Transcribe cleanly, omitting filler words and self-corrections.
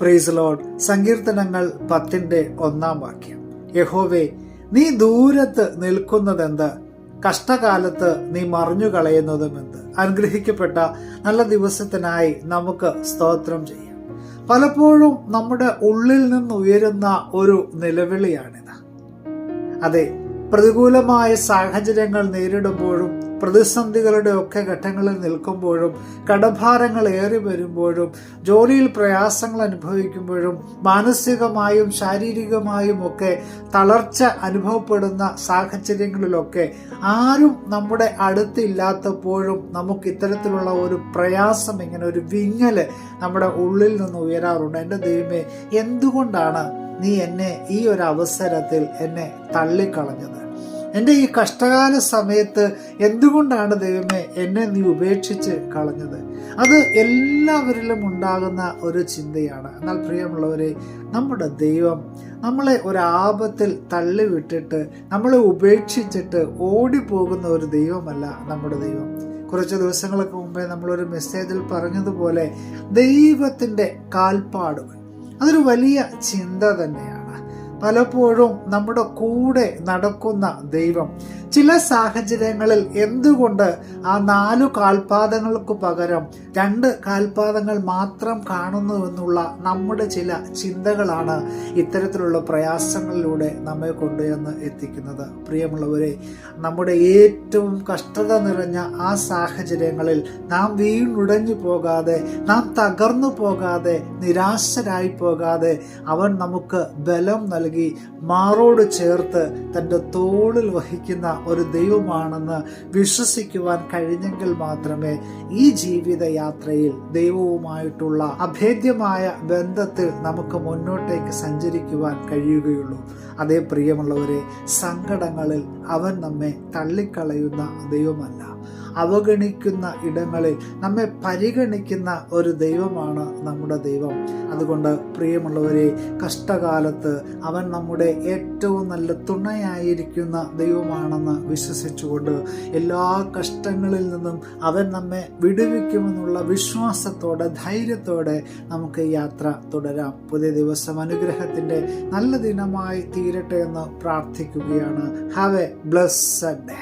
Praise Lord. സങ്കീർത്തനങ്ങൾ 10:1 യഹോവേ, നീ ദൂരത്ത് നിൽക്കുന്നതെന്ത്? കഷ്ടകാലത്ത് നീ മറിഞ്ഞു കളയുന്നതുമെന്ത്? അനുഗ്രഹിക്കപ്പെട്ട നല്ല ദിവസത്തിനായി നമുക്ക് സ്തോത്രം ചെയ്യാം. പലപ്പോഴും നമ്മുടെ ഉള്ളിൽ നിന്ന് ഉയരുന്ന ഒരു നിലവിളിയാണിത്. അതെ, പ്രതികൂലമായ സാഹചര്യങ്ങൾ നേരിടുമ്പോഴും പ്രതിസന്ധികളുടെ ഒക്കെ ഘട്ടങ്ങളിൽ നിൽക്കുമ്പോഴും കടഭാരങ്ങൾ ഏറി വരുമ്പോഴും ജോലിയിൽ പ്രയാസങ്ങൾ അനുഭവിക്കുമ്പോഴും മാനസികമായും ശാരീരികമായും ഒക്കെ തളർച്ച അനുഭവപ്പെടുന്ന സാഹചര്യങ്ങളിലൊക്കെ ആരും നമ്മുടെ അടുത്തില്ലാത്തപ്പോഴും നമുക്ക് ഇത്തരത്തിലുള്ള ഒരു പ്രയാസം, ഇങ്ങനെ ഒരു വിങ്ങല് നമ്മുടെ ഉള്ളിൽ നിന്ന് ഉയരാറുണ്ട്. എൻ്റെ ദൈവമേ, എന്തുകൊണ്ടാണ് നീ എന്നെ ഈ ഒരു അവസരത്തിൽ എന്നെ തള്ളിക്കളഞ്ഞത്? എൻ്റെ ഈ കഷ്ടകാല സമയത്ത് എന്തുകൊണ്ടാണ് ദൈവമേ എന്നെ നീ ഉപേക്ഷിച്ച് കളഞ്ഞത്? അത് എല്ലാവരിലും ഉണ്ടാകുന്ന ഒരു ചിന്തയാണ്. എന്നാൽ പ്രിയമുള്ളവരെ, നമ്മുടെ ദൈവം നമ്മളെ ഒരു ആപത്തിൽ തള്ളിവിട്ടിട്ട് നമ്മളെ ഉപേക്ഷിച്ചിട്ട് ഓടിപ്പോകുന്ന ഒരു ദൈവമല്ല നമ്മുടെ ദൈവം. കുറച്ച് ദിവസങ്ങൾക്ക് മുമ്പേ നമ്മളൊരു മെസ്സേജിൽ പറഞ്ഞതുപോലെ ദൈവത്തിൻ്റെ കാൽപ്പാടുകൾ അതൊരു വലിയ ചിന്ത തന്നെയാണ്. പലപ്പോഴും നമ്മുടെ കൂടെ നടക്കുന്ന ദൈവം ചില സാഹചര്യങ്ങളിൽ എന്തുകൊണ്ട് ആ 4 കാൽപാദങ്ങൾക്ക് പകരം 2 കാൽപാദങ്ങൾ മാത്രം കാണുന്നുവെന്നുള്ള നമ്മുടെ ചില ചിന്തകളാണ് ഇത്തരത്തിലുള്ള പ്രയാസങ്ങളിലൂടെ നമ്മെ കൊണ്ടുവന്ന് എത്തിക്കുന്നത്. പ്രിയമുള്ളവരെ, നമ്മുടെ ഏറ്റവും കഷ്ടത നിറഞ്ഞ ആ സാഹചര്യങ്ങളിൽ നാം വീണുടഞ്ഞു പോകാതെ, നാം തകർന്നു പോകാതെ, നിരാശരായി പോകാതെ അവൻ നമുക്ക് ബലം നൽകി മാറോട് ചേർത്ത് തൻ്റെ തോളിൽ വഹിക്കുന്ന ഒരു ദൈവമാണെന്ന് വിശ്വസിക്കുവാൻ കഴിഞ്ഞെങ്കിൽ മാത്രമേ ഈ ജീവിത യാത്രയിൽ ദൈവവുമായിട്ടുള്ള അഭേദ്യമായ ബന്ധത്തിൽ നമുക്ക് മുന്നോട്ടേക്ക് സഞ്ചരിക്കുവാൻ കഴിയുകയുള്ളൂ. അതേ പ്രിയമുള്ളവരെ, സങ്കടങ്ങളിൽ അവൻ നമ്മെ തള്ളിക്കളയുന്ന ദൈവമല്ല. അവഗണിക്കുന്ന ഇടങ്ങളിൽ നമ്മെ പരിഗണിക്കുന്ന ഒരു ദൈവമാണ് നമ്മുടെ ദൈവം. അതുകൊണ്ട് പ്രിയമുള്ളവരെ, കഷ്ടകാലത്ത് അവൻ നമ്മുടെ ഏറ്റവും നല്ല തുണയായിരിക്കുന്ന ദൈവമാണെന്ന് വിശ്വസിച്ചുകൊണ്ട് എല്ലാ കഷ്ടങ്ങളിൽ നിന്നും അവൻ നമ്മെ വിടുവിക്കുമെന്നുള്ള വിശ്വാസത്തോടെ, ധൈര്യത്തോടെ നമുക്ക് യാത്ര തുടരാം. പുതിയ ദിവസം അനുഗ്രഹത്തിൻ്റെ നല്ല ദിനമായി തീരട്ടെ എന്ന് പ്രാർത്ഥിക്കുകയാണ്. Have A blessed day.